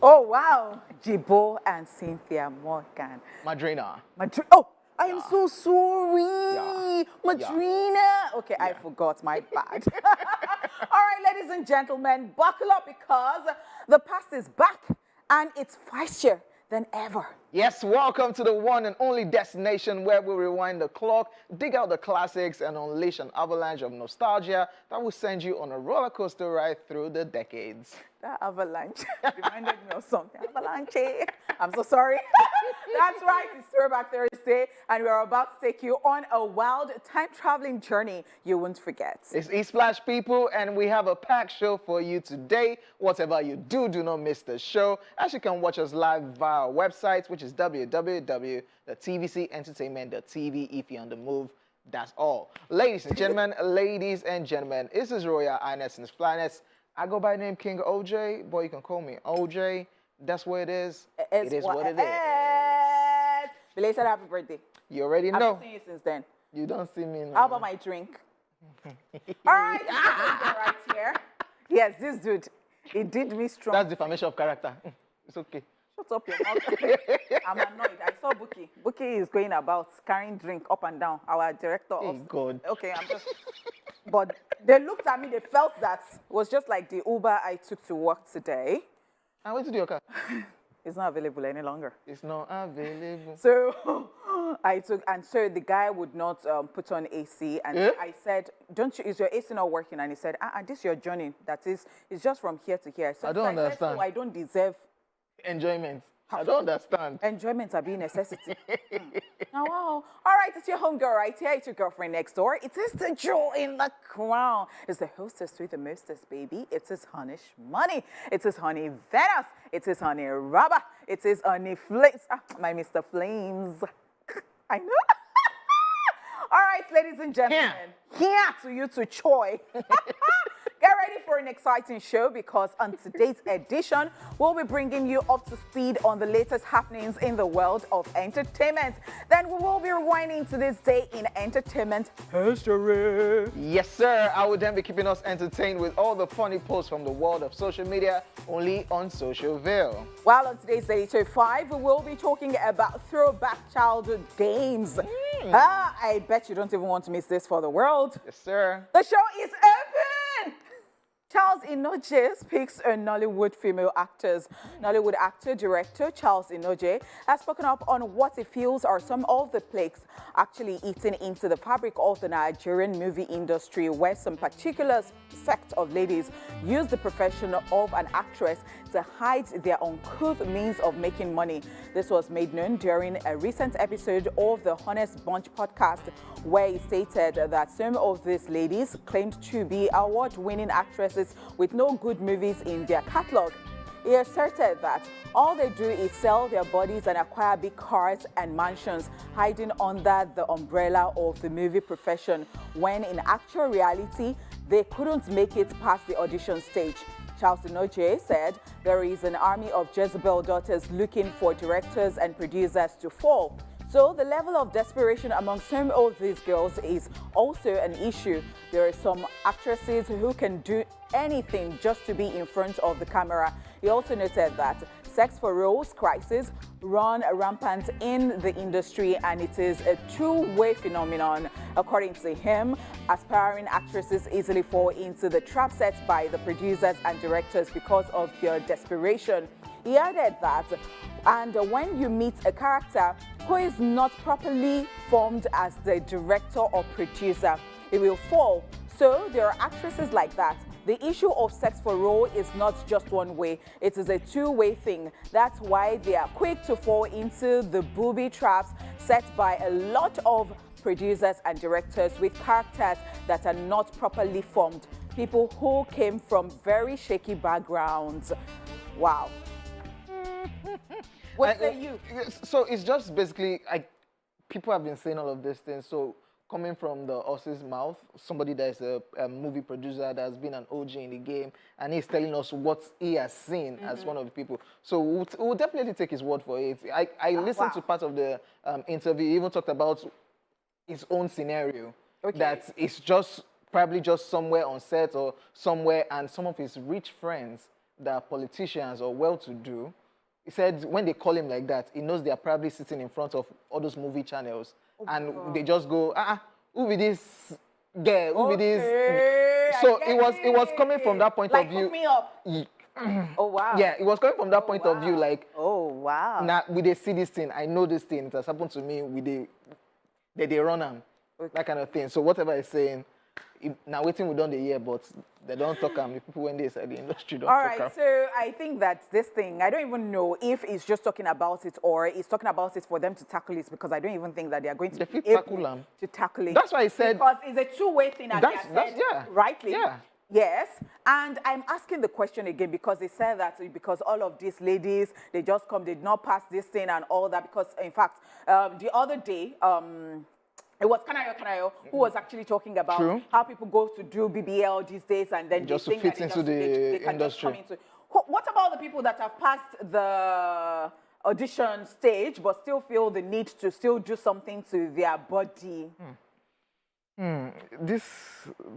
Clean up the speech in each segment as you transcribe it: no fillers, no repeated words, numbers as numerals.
Oh, wow. Jibo and Cynthia Morgan. Madrina. Oh, I am so sorry. Yeah. Madrina. Okay, I forgot. My bad. All right, ladies and gentlemen, buckle up because the past is back and it's feistier than ever. Yes, welcome to the one and only destination where we rewind the clock, dig out the classics, and unleash an avalanche of nostalgia that will send you on a roller coaster ride through the decades. That avalanche reminded me of something. Avalanche. I'm so sorry. That's right. It's Throwback Thursday, and we're about to take you on a wild time-traveling journey you won't forget. It's ESPLASH people, and we have a packed show for you today. Whatever you do, do not miss the show, as you can watch us live via our website, which is www.tvcentertainment.tv if you're on the move. That's all. Ladies and gentlemen, this is Royal Highness and His Planets. I go by the name King OJ. Boy, you can call me OJ. That's what it is. It is what it is. Belated happy birthday. You already know. I've been seeing you since then. You don't see me now. How about my drink? All right, right here. Yes, this dude, he did me strong. That's defamation of character. It's okay. Shut up your mouth. I'm annoyed. I saw Buki. Buki is going about carrying drink up and down. Our director. Hey, God. Okay, I'm just... But they looked at me, they felt that it was just like the Uber I took to work today. And where did your car? It's not available any longer. It's not available. So so the guy would not put on AC, and I said, "Don't you? Is your AC not working?" And he said, "This is your journey. That is, it's just from here to here." So I don't understand. Said, so I don't deserve enjoyment. I don't understand. Enjoyment are being necessity. Now, wow. All right, it's your homegirl right here. It's your girlfriend next door. It is the jewel in the crown. It's the hostess with the mostest, baby. It is Honey Money. It is Honey Venus. It is Honey Rubber. It is Honey Flames. My Mr. Flames. I know. All right, ladies and gentlemen. Here to you to Choi. Get ready for an exciting show because on today's edition, we'll be bringing you up to speed on the latest happenings in the world of entertainment. Then we will be rewinding to this day in entertainment history. Yes, sir. I will then be keeping us entertained with all the funny posts from the world of social media, only on Socialville. While on today's Editor 5, we will be talking about throwback childhood games. I bet you don't even want to miss this for the world. Yes, sir. The show is open! Charles Inno speaks on Nollywood female actors. Nollywood actor, director Charles Inno has spoken up on what he feels are some of the plagues actually eating into the fabric of the Nigerian movie industry, where some particular sect of ladies use the profession of an actress to hide their uncouth means of making money. This was made known during a recent episode of the Honest Bunch podcast, where he stated that some of these ladies claimed to be award-winning actresses with no good movies in their catalog. He asserted that all they do is sell their bodies and acquire big cars and mansions, hiding under the umbrella of the movie profession, when in actual reality, they couldn't make it past the audition stage. Charles Inno said there is an army of Jezebel daughters looking for directors and producers to fall. So the level of desperation among some of these girls is also an issue. There are some actresses who can do anything just to be in front of the camera. He also noted that sex for roles crisis run rampant in the industry, and it is a two-way phenomenon. According to him, aspiring actresses easily fall into the trap set by the producers and directors because of their desperation. He added that, and when you meet a character who is not properly formed as the director or producer, it will fall. So there are actresses like that. The issue of sex for role is not just one way, it is a two-way thing. That's why they are quick to fall into the booby traps set by a lot of producers and directors with characters that are not properly formed. People who came from very shaky backgrounds. Wow. What say you? So it's just basically, people have been saying all of these things. So coming from the horse's mouth, somebody that's a movie producer that's been an OG in the game, and he's telling us what he has seen as one of the people. So we'll definitely take his word for it. I listened to part of the interview. He even talked about his own scenario. Okay. That it's just probably just somewhere on set or somewhere, and some of his rich friends that are politicians or well-to-do, he said when they call him like that, he knows they are probably sitting in front of all those movie channels, and they just go, who be this girl? Who be this? So it was coming from that point of view. Hook me up. Oh wow. Yeah, it was coming from that point of view, like, oh wow. now we they see this thing, I know this thing, it has happened to me, they run them, that kind of thing. So whatever I'm saying, now waiting we done the year, but they don't talk the people when they say the industry don't All talk right, so I think that this thing, I don't even know if it's just talking about it or it's talking about it for them to tackle it, because I don't even think that they are going to be able to tackle it. That's why I said, because it's a two-way thing, as I said, rightly. Yeah. Yes, and I'm asking the question again because they said that because all of these ladies, they just come, they did not pass this thing and all that, because in fact, the other day, it was Kanayo who was actually talking about how people go to do BBL these days and then just they to think fit that into the can just come industry. into. What about the people that have passed the audition stage but still feel the need to still do something to their body? This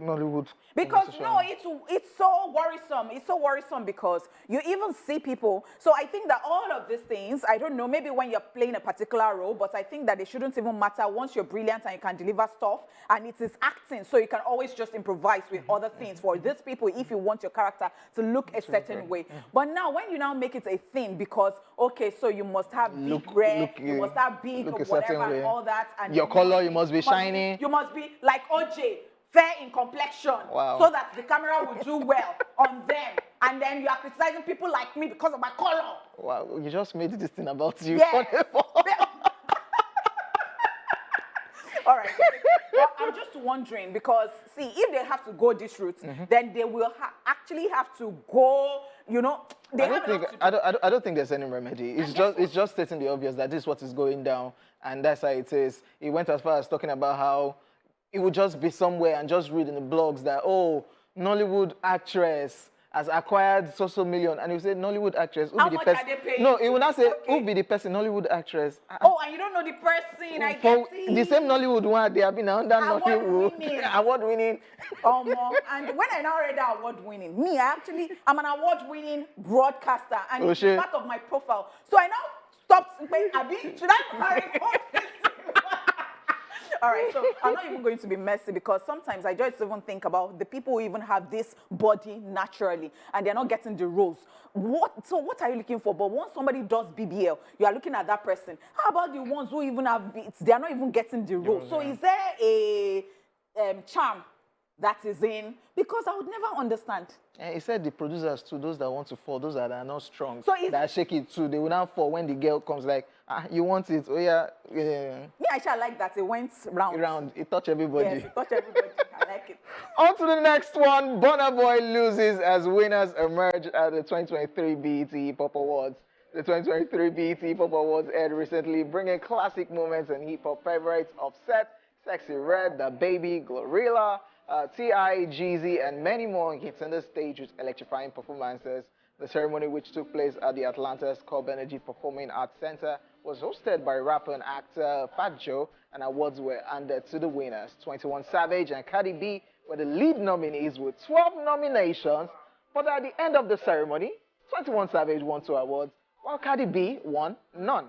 Nollywood. Because no, it's so worrisome. It's so worrisome because you even see people. So I think that all of these things, I don't know, maybe when you're playing a particular role, but I think that they shouldn't even matter once you're brilliant and you can deliver stuff and it is acting. So you can always just improvise with other things for these people if you want your character to look a certain way. But now when you now make it a thing because, okay, so you must have big red, you must have big whatever and all that. And your color, you must be shiny. You must be like OJ. Fair in complexion, so that the camera will do well on them. And then you are criticizing people like me because of my color. Wow, you just made this thing about you. Yeah. All right. Well, I'm just wondering because, see, if they have to go this route, then they will actually have to go, you know, I don't think there's any remedy. It's just stating the obvious that this is what is going down, and that's how it is. He went as far as talking about how it would just be somewhere and just read in the blogs that, oh, Nollywood actress has acquired so million. And he would say, Nollywood actress, who how be the much person? Are they paying? No, he would not say, who be the person, Nollywood actress. Oh, and you don't know the person, I get it. The same Nollywood one, they have been under Nollywood. Award winning. And when I now read that award winning, I'm an award winning broadcaster. And it's part of my profile. So I now stopped saying, should I report this? All right, so I'm not even going to be messy because sometimes I just even think about the people who even have this body naturally and they're not getting the roles. What are you looking for? But once somebody does BBL, you are looking at that person. How about the ones who even have it? They're not even getting the role. So is there a charm that is in? Because I would never understand. And he said the producers too, those that want to fall, those that are not strong, so that shake it too, they will not fall when the girl comes like, you want it? Oh yeah. Me, I shall like that. It went round. It touched everybody. Yes, it touched everybody. I like it. On to the next one. Burna Boy loses as winners emerge at the 2023 BET Hip Hop Awards. The 2023 BET Hip Hop Awards aired recently, bringing classic moments and hip hop favorites Offset, Sexy Red, The Baby, Glorilla, T.I., Jeezy, and many more hitting the stage with electrifying performances. The ceremony, which took place at the Atlanta's Cobb Energy Performing Arts Center, was hosted by rapper and actor Fat Joe, and awards were handed to the winners. 21 Savage and Cardi B were the lead nominees with 12 nominations, but at the end of the ceremony, 21 Savage won 2 awards, while Cardi B won none.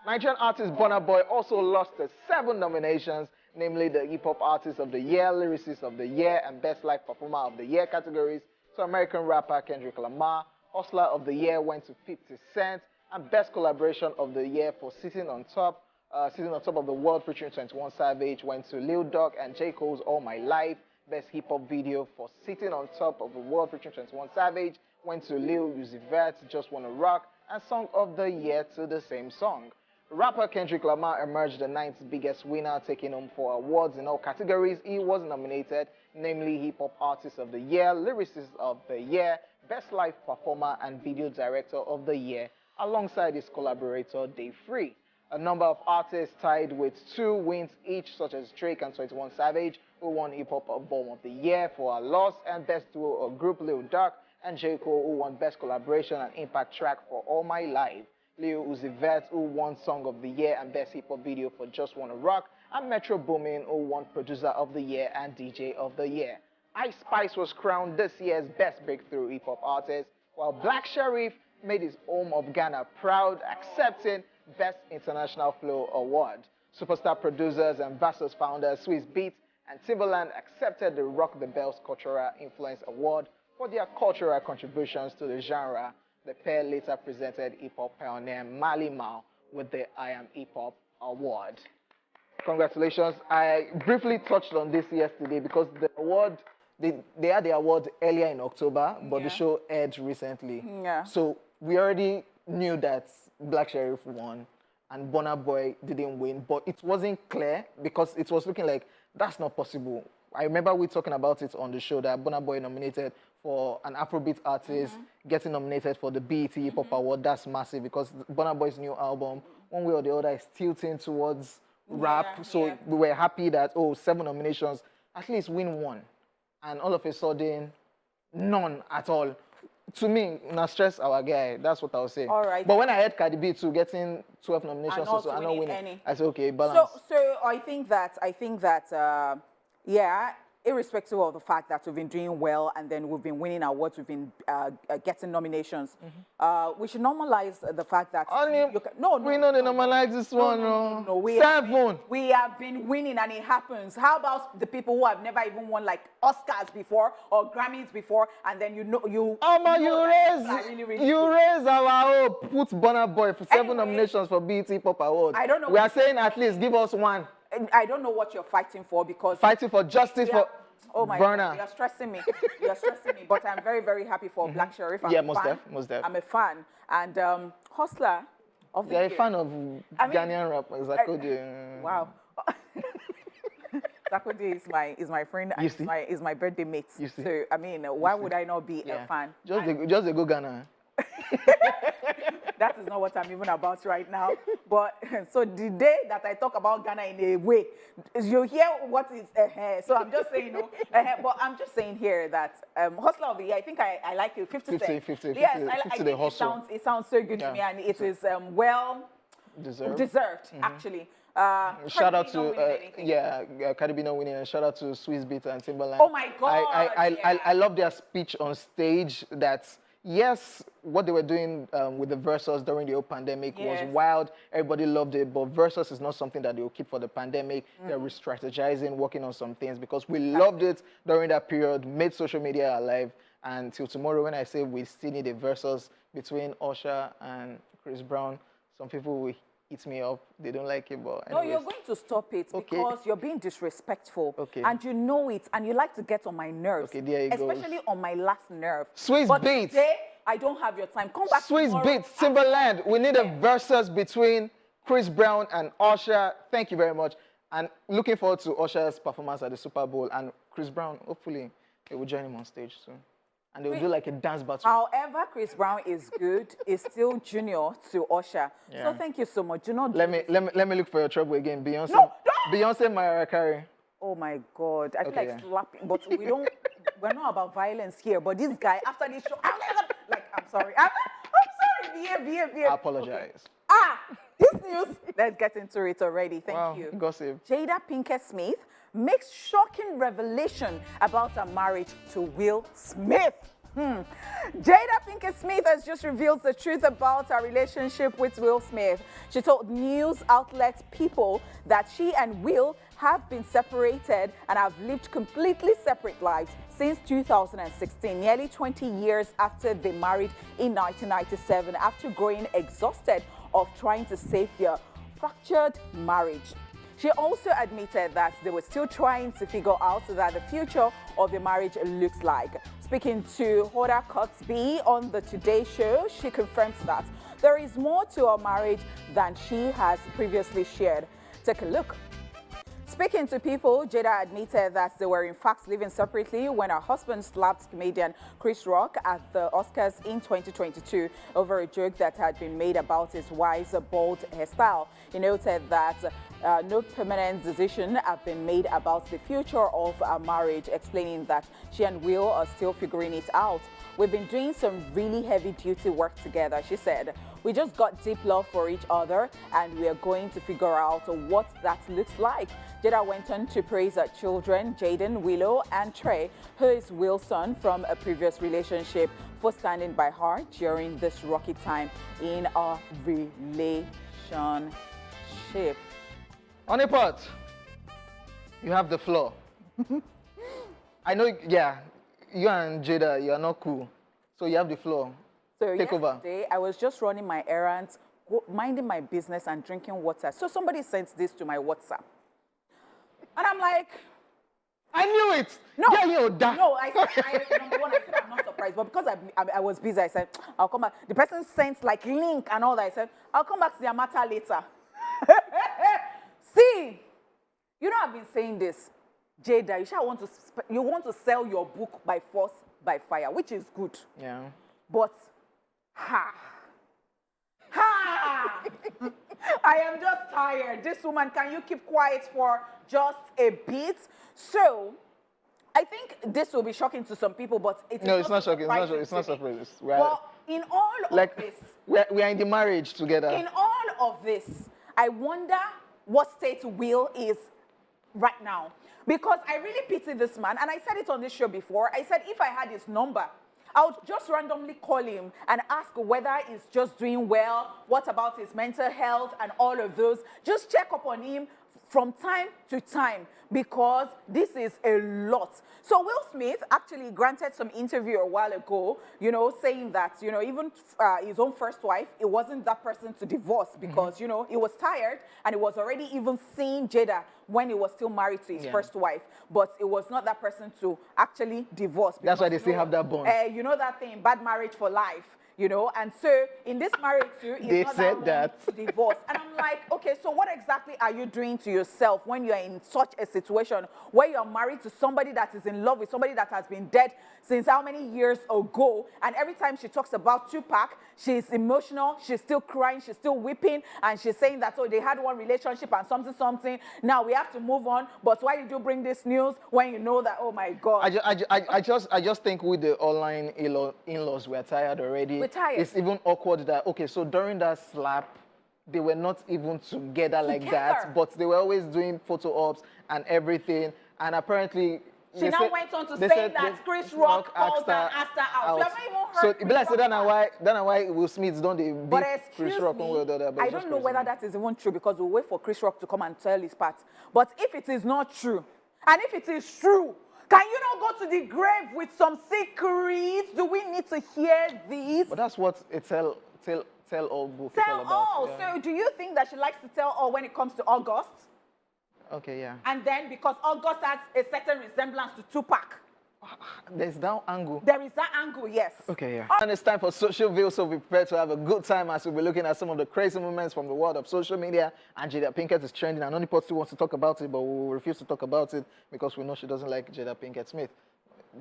Nigerian artist Burna Boy also lost 7 nominations, namely the Hip Hop Artist of the Year, Lyricist of the Year, and Best Live Performer of the Year categories to American rapper Kendrick Lamar. Hustler of the Year went to 50 Cent, and Best Collaboration of the Year for Sitting on Top of the World featuring 21 Savage went to Lil Durk and J. Cole's All My Life. Best Hip Hop Video for Sitting on Top of the World featuring 21 Savage went to Lil Uzi Vert, Just Wanna Rock, and Song of the Year to the same song. Rapper Kendrick Lamar emerged the 9th biggest winner, taking home 4 awards in all categories he was nominated, namely Hip Hop Artist of the Year, Lyricist of the Year, Best Live Performer, and Video Director of the Year, alongside his collaborator Dave Free. A number of artists tied with 2 wins each, such as Drake and 21 Savage, who won Hip Hop Album of the Year for Our Loss, and Best Duo or Group Lil Durk and J. Cole, who won Best Collaboration and Impact Track for All My Life. Lil Uzi Vert, who won Song of the Year and Best Hip Hop Video for Just Wanna Rock, and Metro Boomin, who won Producer of the Year and DJ of the Year. Ice Spice was crowned this year's Best Breakthrough Hip Hop Artist, while Black Sherif made his home of Ghana proud, accepting Best International Flow Award. Superstar producers and Versus founders Swiss Beats and Timbaland accepted the Rock the Bells Cultural Influence Award for their cultural contributions to the genre. The pair later presented hip-hop pioneer Mali Mal with the I Am Hip Hop Award. Congratulations. I briefly touched on this yesterday because the award, they had the award earlier in October, but the show aired recently. Yeah. So we already knew that Black Sherif won and Burna Boy didn't win, but it wasn't clear because it was looking like that's not possible. I remember we talking about it on the show that Burna Boy nominated for an Afrobeat artist, getting nominated for the BET Hip Hop Award. That's massive because Burna Boy's new album, one way or the other, is tilting towards rap. So we were happy that, 7 nominations, at least win 1. And all of a sudden, none at all. To me, not stress our guy. That's what I was saying. All right. But when I heard Cardi B too getting 12 nominations, so I'm not winning any. I said, okay, balance. So I think that, yeah, irrespective of the fact that we've been doing well and then we've been winning awards, we've been getting nominations, we should normalize the fact that... we know they normalize this one. No, we have been winning and it happens. How about the people who have never even won like Oscars before or Grammys before, and then you raise our hope. Put Burna Boy for 7 nominations for BET Hip Hop Awards. I don't know. We are saying at least give us 1. I don't know what you're fighting for because... Fighting for justice for Burna. God, you're stressing me. You're stressing me. But I'm very, very happy for Black Sherif. Most def. I'm a fan. And Hustler of the You're year. a fan of Ghanaian rappers. Wow. Zakode is my friend and is my birthday mate. So, I mean, why would I not be a fan? Just a go Ghana. That is not what I'm even about right now. But so the day that I talk about Ghana in a way, you hear what is so I'm just saying, but I'm just saying here that Hustler of the Year, I think I like it. 50 Cent. 50. Yes, I think it sounds so good to me, and it is well deserved actually. Shout out to Cardi B not winning, and shout out to Swiss Beats and Timbaland. Oh my God! I love their speech on stage. That yes, what they were doing with the Versus during the whole pandemic was wild. Everybody loved it, but Versus is not something that they will keep for the pandemic. They're re-strategizing, working on some things because we loved it during that period, made social media alive. And till tomorrow, when I say we still need a Versus between Usher and Chris Brown, some people will eat me up. They don't like it, but anyways. No, you're going to stop it because you're being disrespectful. And you know it, and you like to get on my nerves. There you go. Especially on my last nerve. Swiss Beats. Today, I don't have your time. Come back Swiss tomorrow. Beats, Timbaland. We need a Versus between Chris Brown and Usher. Thank you very much. And looking forward to Usher's performance at the Super Bowl. And Chris Brown, hopefully, they will join him on stage soon. And they'll do like a dance battle. However, Chris Brown is good, is still junior to Usher. So thank you so much. Do not let me look for your trouble again. Beyonce. No, Beyonce, Mariah Carey. Oh my God. I feel like slapping, but we're not about violence here. But this guy, after this show, I'm sorry. I'm sorry, behave. I apologize. Okay. This news, let's get into it already. Thank you. Gossip. Jada Pinkett Smith makes shocking revelation about her marriage to Will Smith. Jada Pinkett Smith has just revealed the truth about her relationship with Will Smith. She told news outlet People that she and Will have been separated and have lived completely separate lives since 2016, nearly 20 years after they married in 1997, after growing exhausted of trying to save their fractured marriage. She also admitted that they were still trying to figure out what the future of the marriage looks like. Speaking to Hoda Kotb on the Today Show, she confirms that there is more to her marriage than she has previously shared. Take a look. Speaking to People, Jada admitted that they were in fact living separately when her husband slapped comedian Chris Rock at the Oscars in 2022 over a joke that had been made about his wife's bald hairstyle. He noted that no permanent decision have been made about the future of our marriage, explaining that she and Will are still figuring it out. We've been doing some really heavy-duty work together, she said. We just got deep love for each other and we are going to figure out what that looks like. Jada went on to praise her children, Jaden, Willow, and Trey, who is Will's son from a previous relationship, for standing by her during this rocky time in a relationship. Honeypot, you have the floor. I know, yeah, you and Jada, you are not cool. So you have the floor. So Take over. yesterday, I was just running my errands, minding my business and drinking water. So somebody sent this to my WhatsApp. And I'm like, I knew it. no, Yeah, no, I said, number one, I said I'm not surprised. But because I was busy, I said, I'll come back. The person sent like link and all that. I said, I'll come back to their matter later. See, you know I've been saying this. Jada, you want to sell your book by force, by fire, which is good. Yeah. But, I am just tired. This woman, can you keep quiet for just a bit? So, I think this will be shocking to some people, but it's not shocking. It's not surprising. Well, in all of this, we are in the marriage together. in all of this, I wonder what state Will is right now. Because I really pity this man, and I said it on this show before. I said if I had his number, I would just randomly call him and ask whether he's just doing well, what about his mental health and all of those. Just check up on him from time to time, because this is a lot. So Will Smith actually granted some interview a while ago, saying that, even his own first wife, it wasn't that person to divorce because, he was tired and he was already even seeing Jada when he was still married to his first wife. But it was not that person to actually divorce. That's why they still have that bond. You know that thing, bad marriage for life. And so in this marriage too, they not said that divorce. And I'm like, okay, so what exactly are you doing to yourself when you're in such a situation where you're married to somebody that is in love with somebody that has been dead since how many years ago? And every time she talks about Tupac, she's emotional, she's still crying, she's still weeping, and she's saying that, oh, they had one relationship and something. Now we have to move on. But why did you bring this news when you know that, oh my God? I just think with the online in-laws, we're tired already. We're tired. It's even awkward that, okay, so during that slap, they were not even together like that, but they were always doing photo ops and everything. And apparently, she now went on to say that Chris Rock called her and asked her out. You haven't even heard. So, like, that's why Will Smith don't they beat Chris Rock one way or the other. I don't know whether that is even true, because we'll wait for Chris Rock to come and tell his part. But if it is not true, and if it is true, can you not go to the grave with some secrets? Do we need to hear these? But that's what a tell all book is all about. Tell all. Yeah. So do you think that she likes to tell all when it comes to August? Okay, yeah. And then because August has a certain resemblance to Tupac. There's that angle. There is that angle, yes. Okay, yeah. And it's time for Social View, so be prepared to have a good time as we'll be looking at some of the crazy moments from the world of social media. And Jada Pinkett is trending, and Honeypot still wants to talk about it, but we will refuse to talk about it because we know she doesn't like Jada Pinkett Smith.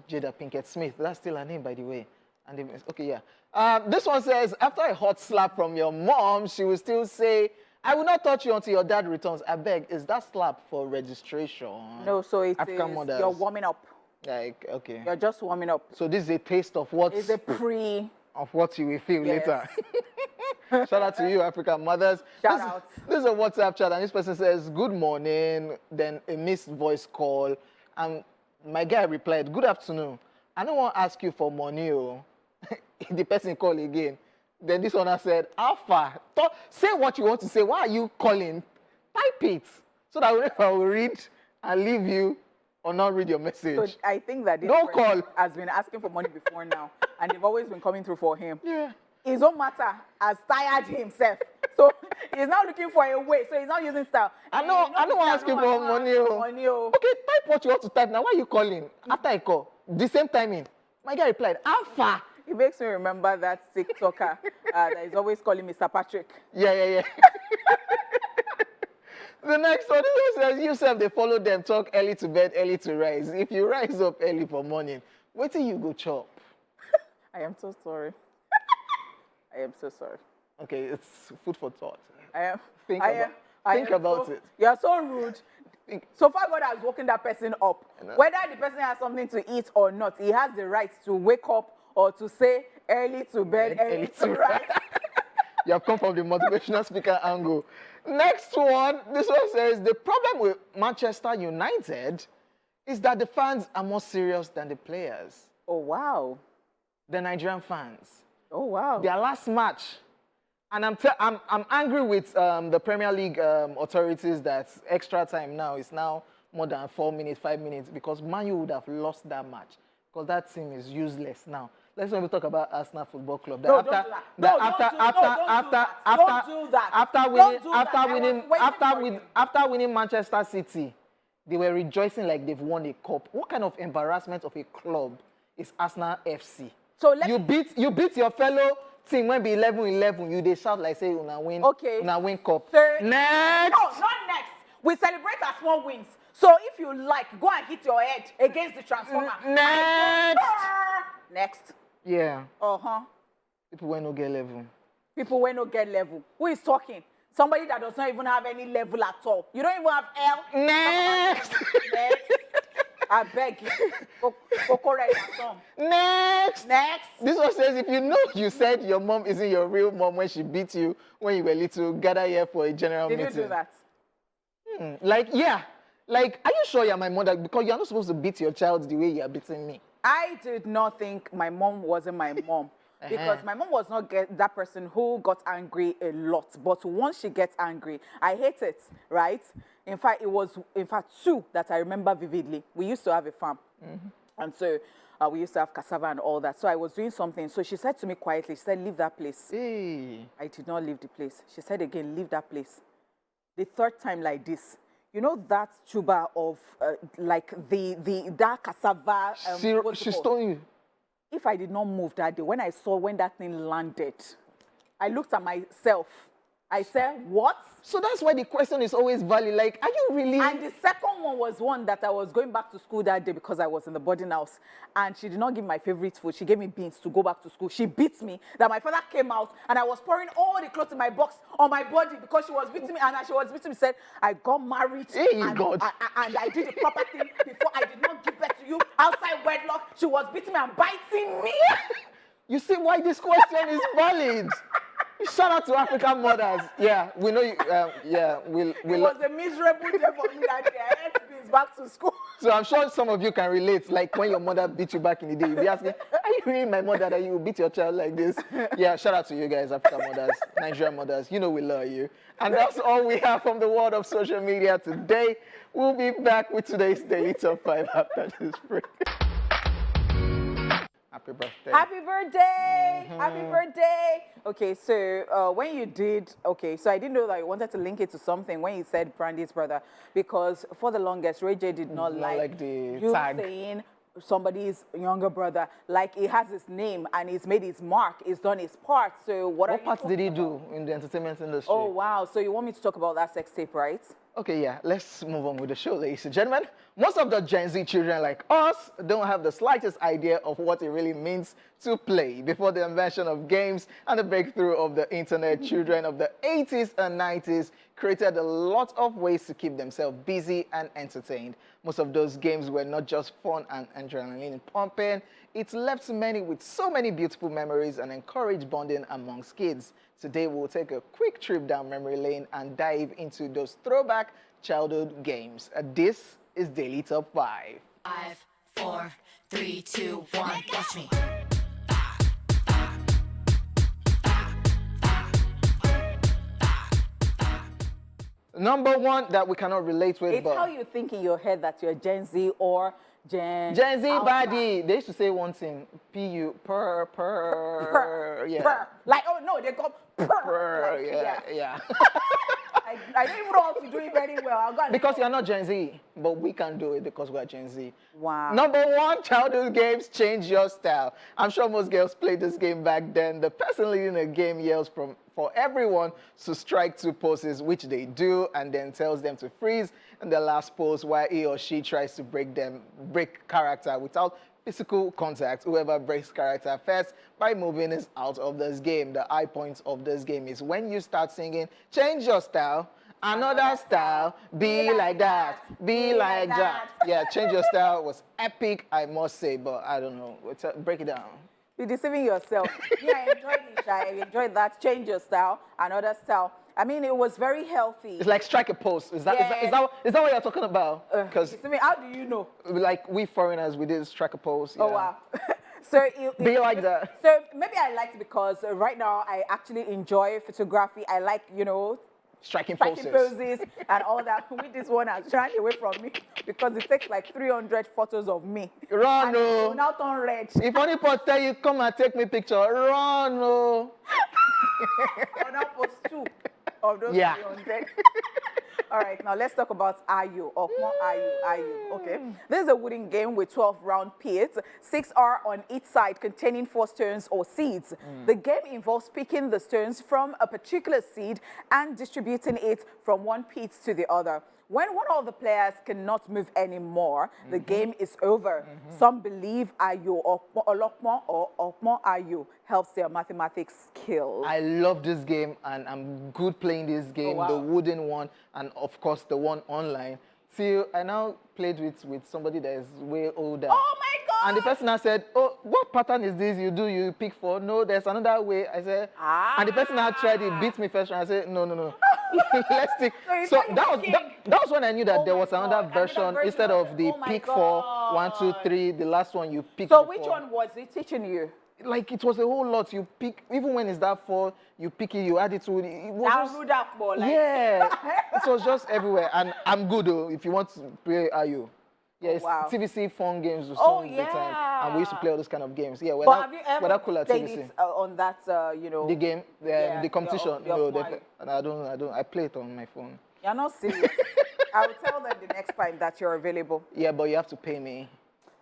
Jada Pinkett Smith, that's still her name, by the way. And okay, yeah. This one says, after a hot slap from your mom, she will still say, I will not touch you until your dad returns. I beg, is that slap for registration? No, so it's African mothers. You're warming up. Like, okay. You're just warming up. So this is a taste of what... It's a pre... Of what you will feel later. Shout out to you, African mothers. Shout out. This is a WhatsApp chat, and this person says, good morning, then a missed voice call. And my guy replied, good afternoon. I don't want to ask you for money. Oh. The person called again. Then this one said, Alpha, say what you want to say. Why are you calling? Type it. So that I will read and leave you or not read your message. So I think that this person has been asking for money before now, and they've always been coming through for him. Yeah. His own matter has tired himself. So he's now looking for a way. So he's not using style. I don't want to ask you for money. Okay, type what you want to type now. Why are you calling? After I call, the same timing. My guy replied, Alpha. It makes me remember that TikToker that is always calling Mr. Patrick. Yeah. The next one says, you self, they follow them, talk early to bed, early to rise. If you rise up early for morning, wait till you go chop. I am so sorry. I am so sorry. Okay, it's food for thought. I Think about it. You're so rude. So far, God has woken that person up. Whether the person has something to eat or not, he has the right to wake up or to say early to bed, early to rise. You have come from the motivational speaker angle. Next one, this one says, the problem with Manchester United is that the fans are more serious than the players. Oh, wow. The Nigerian fans. Oh, wow. Their last match. And I'm angry with the Premier League authorities that extra time now is now more than 4 minutes, 5 minutes, because Man U would have lost that match because that team is useless now. Let's not even talk about Arsenal Football Club. No, don't do that. After winning Manchester City, they were rejoicing like they've won a cup. What kind of embarrassment of a club is Arsenal FC? So you beat your fellow team when be 11-11. You they shout like say una win. Okay. Una win cup. Next. No, not next. We celebrate our small wins. So if you like, go and hit your head against the transformer. Next. Yeah. Uh-huh. People when no get level. People when no get level. Who is talking? Somebody that does not even have any level at all. You don't even have L. Next. Next. I beg you. Go correct that song. Next. Next. This one says, if you know you said your mom isn't your real mom when she beat you when you were little, gather here for a general meeting. Did you do that? Like, yeah. Like, are you sure you're my mother? Because you're not supposed to beat your child the way you're beating me. I did not think my mom wasn't my mom. Because my mom was not that person who got angry a lot. But once she gets angry, I hate it, right? In fact, it was, two that I remember vividly. We used to have a farm. And so we used to have cassava and all that. So I was doing something. So she said to me quietly, she said, leave that place. Hey. I did not leave the place. She said again, leave that place. The third time like this, you know that tuber of like that cassava. She stole you. If I did not move that day, when that thing landed, I looked at myself. I said, what? So that's why the question is always valid. Like, are you really? And the second one was one that I was going back to school that day because I was in the boarding house. And she did not give me my favorite food. She gave me beans to go back to school. She beat me that my father came out and I was pouring all the clothes in my box on my body because she was beating me. And as she was beating me, said, I got married. Hey, and, God. And I did the proper thing before I did not give birth to you outside wedlock. She was beating me and biting me. You see why this question is valid. Shout out to African mothers. Yeah, we know you. It was a miserable day for me that day. I had to be back to school. So I'm sure some of you can relate. Like when your mother beat you back in the day, you'll be asking, are you really my mother that you beat your child like this? Yeah, shout out to you guys, African mothers, Nigerian mothers. You know we love you. And that's all we have from the world of social media today. We'll be back with today's Daily Top 5 after this break. Happy birthday. Happy birthday. Happy birthday. Okay, so when you did, so I didn't know that I wanted to link it to something when you said Brandy's brother, because for the longest, Ray J did not like the you tag. saying somebody's younger brother. Like, he has his name and he's made his mark, he's done his part. So what part did he do in the entertainment industry? Oh, wow. So you want me to talk about that sex tape, right? Okay, yeah, let's move on with the show, ladies and gentlemen. Most of the Gen Z children like us don't have the slightest idea of what it really means to play. Before the invention of games and the breakthrough of the internet, children of the 80s and 90s created a lot of ways to keep themselves busy and entertained. Most of those games were not just fun and adrenaline pumping. It left many with so many beautiful memories and encouraged bonding amongst kids. Today, we'll take a quick trip down memory lane and dive into those throwback childhood games. This is Daily Top 5. 5, 4, 3, 2, 1, watch me. Number one that we cannot relate with. It's how you think in your head that you're Gen Z or Gen Z Alpha. body. They used to say one thing. P-U, per, yeah. Per. Like, oh no, they go per. Like, yeah. I don't even know how to do it very well. Because you're not Gen Z, but we can do it because we're Gen Z. Wow. Number one, childhood games change your style. I'm sure most girls played this game back then. The person leading the game yells for everyone to strike 2 poses, which they do, and then tells them to freeze in the last pose while he or she tries to break character without physical contact. Whoever breaks character first by moving is out of this game. The high point of this game is when you start singing, change your style, Another style, be like that, be like that. Yeah, Change Your Style was epic, I must say, but I don't know. Break it down. You're deceiving yourself. Yeah, I enjoyed it, Sha. I enjoyed that. Change Your Style, Another Style. I mean, it was very healthy. It's like strike a pose. Is that what you're talking about? Because how do you know? like we foreigners, we did strike a pose. Oh, yeah. wow. So Be like that. So maybe I liked it because right now I actually enjoy photography. I like, Striking poses and all that. With this one, I'm shying away from me because it takes like 300 photos of me. Run, and no. now turn red. If anybody tell you, come and take me picture, run, no. I'll now post 2 of those 300. All right, now let's talk about Ayu, or more Ayu. Okay. This is a wooden game with 12 round pits. 6 are on each side, containing 4 stones or seeds. The game involves picking the stones from a particular seed and distributing it from one pit to the other. When one of the players cannot move anymore, the game is over. Some believe Ayu or Olokmo or Okmo Ayu helps their mathematics skills. I love this game, and I'm good playing this game, the wooden one, and of course the one online. Till I now played with somebody that is way older. Oh my God! And the person now said, oh, what pattern is this you pick for? No, there's another way. I said, and the person now tried it, beat me first round. I said, no. Let's stick. So that was when I knew that there was another version instead of the pick for 1, 2, 3. The last one you pick. So which one was it teaching you? Like it was a whole lot. You pick, even when it's that 4, you pick it, you add it to it. It was just, yeah, it was just everywhere. And I'm good though. If you want to play Ayu. Yeah, it's TVC fun games with some of the time, and we used to play all those kind of games. Yeah, have you ever cool at played TVC. it on that, The game, the competition. Your I don't. I play it on my phone. You're not serious. I will tell them the next time that you're available. Yeah, but you have to pay me.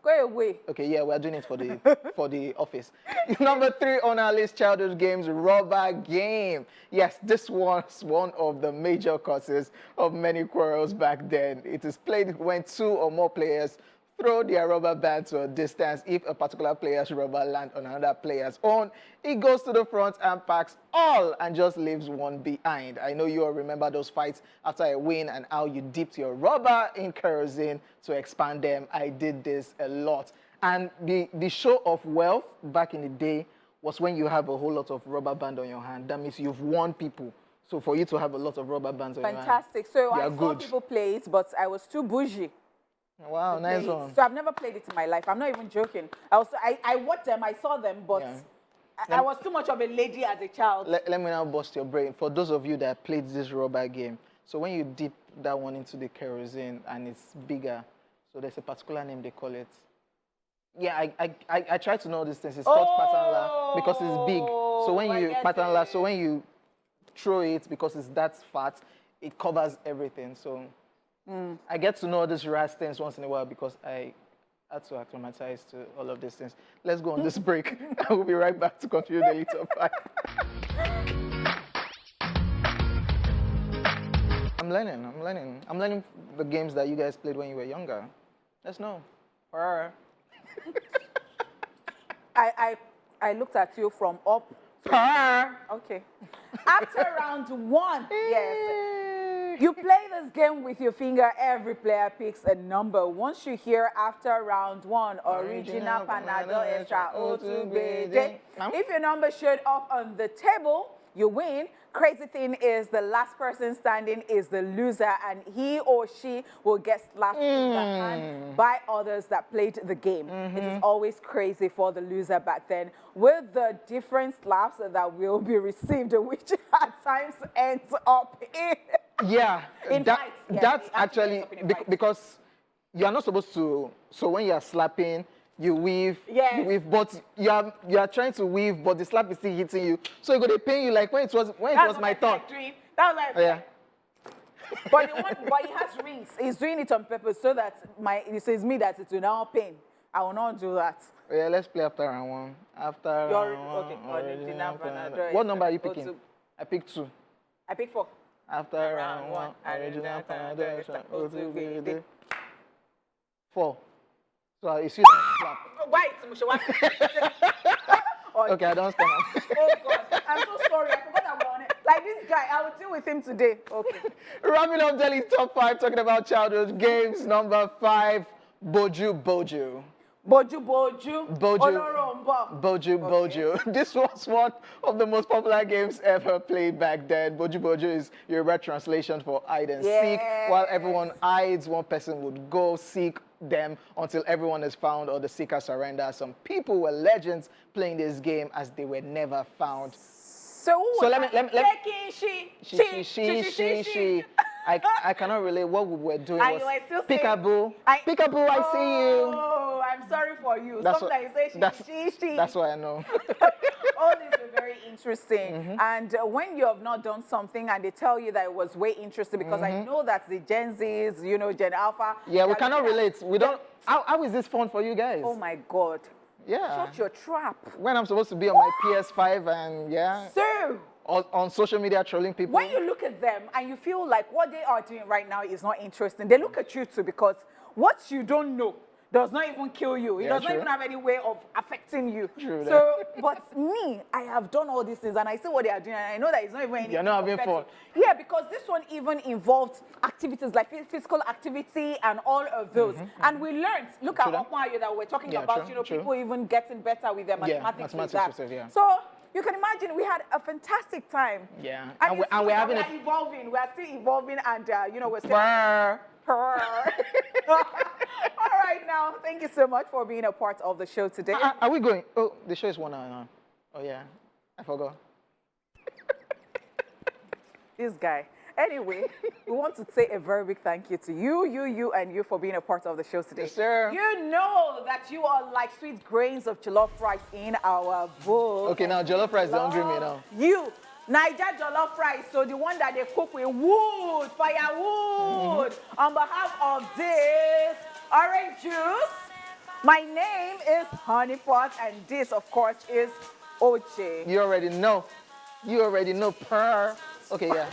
Go away. Okay, yeah, we're doing it for the for the office. Number 3 on our list, childhood games, rubber game. Yes, this was one of the major causes of many quarrels back then. It is played when 2 or more players throw their rubber band to a distance. If a particular player's rubber lands on another player's own, it goes to the front and packs all and just leaves one behind. I know you all remember those fights after a win and how you dipped your rubber in kerosene to expand them. I did this a lot. And the show of wealth back in the day was when you have a whole lot of rubber band on your hand. That means you've won people. So for you to have a lot of rubber bands on your hand. Fantastic. So I saw people play it, but I was too bougie. Wow, nice one. So I've never played it in my life. I'm not even joking. I watched them, I saw them, but I was too much of a lady as a child. Let me now bust your brain. For those of you that played this rubber game, so when you dip that one into the kerosene and it's bigger, so there's a particular name they call it. Yeah, I try to know these things. It's called pattern la because it's big. So when you pattern la, so when you throw it because it's that fat, it covers everything. So I get to know these ras things once in a while because I had to acclimatize to all of these things. Let's go on this break. I will be right back to continue the Top 5. I'm learning the games that you guys played when you were younger. Let's know. I looked at you from up. Okay. After round 1, yes. You play this game with your finger. Every player picks a number. Once you hear after round 1, original Panadol Extra O2 BJ. If your number showed up on the table, you win. Crazy thing is the last person standing is the loser, and he or she will get slapped in the hand by others that played the game. It is always crazy for the loser back then, with the different slaps that will be received, which at times ends up in fights. That's actually because you're not supposed to. So when you're slapping, you weave, but you are trying to weave, but the slap is still hitting you. So you're gonna pain you like when it was my turn. That was like but he has rings. He's doing it on purpose so that it says me that it will now pain. I will not do that. Yeah, let's play after round 1. After round 1. What number are you picking? I picked 2. I picked 4. After round 1, original Panadol 4. So you see that slap. Wait, okay, I don't stand up. Oh God, I'm so sorry. I forgot about it. Like this this guy, I will deal with him today. Okay. Wrapping up Delhi's top 5, talking about childhood games. Number 5, Boju Boju. Boju Boju. Boju. Olorombo. Boju Boju. This was one of the most popular games ever played back then. Boju Boju is Yoruba translation for hide and seek. While everyone hides, one person would go seek them until everyone is found or the seeker surrenders. Some people were legends playing this game as they were never found. So let me Taking she. I cannot relate. What we were doing And was you were still saying- peekaboo. Peekaboo, I see you. Oh, I'm sorry for you. That's Sometimes what- you say she. That's why I know. All these are very interesting. And when you have not done something and they tell you that it was way interesting, because I know that the Gen Zs, you know, Gen Alpha. Yeah, we they're cannot looking at- relate. We don't. How is this fun for you guys? Oh my God. Yeah. Shut your trap. When I'm supposed to be on my PS5 and yeah, So, on social media trolling people. when you look at them and you feel like what they are doing right now is not interesting, they look at you too, because what you don't know does not even kill you. It Yeah, does not true. even have any way of affecting you. True So, but me, I have done all these things and I see what they are doing and I know that it's not even any. You're not having fun. Yeah, because this one even involved activities like physical activity and all of those. And we learned, look True at that. Okmayo that we're talking Yeah, about, true, you know, true. people even getting better with their mathematics. with mathematics that. with it, yeah. So, you can imagine we had a fantastic time. Yeah. And, And we're having we a- are evolving. We are still evolving, and you know we're still. Brr. All right, now thank you so much for being a part of the show today. Are we going? Oh, the show is 1 hour now. Oh yeah, I forgot. This guy. Anyway, we want to say a very big thank you to you, and you for being a part of the show today. Yes, sir. You know that you are like sweet grains of jollof rice in our bowl. Okay, now jollof rice is hungry me now. You, Niger jollof rice, so the one that they cook with wood, firewood. On behalf of this orange juice, my name is Honeypot, and this, of course, is OJ. You already know. You already know. Purr. Okay, yeah.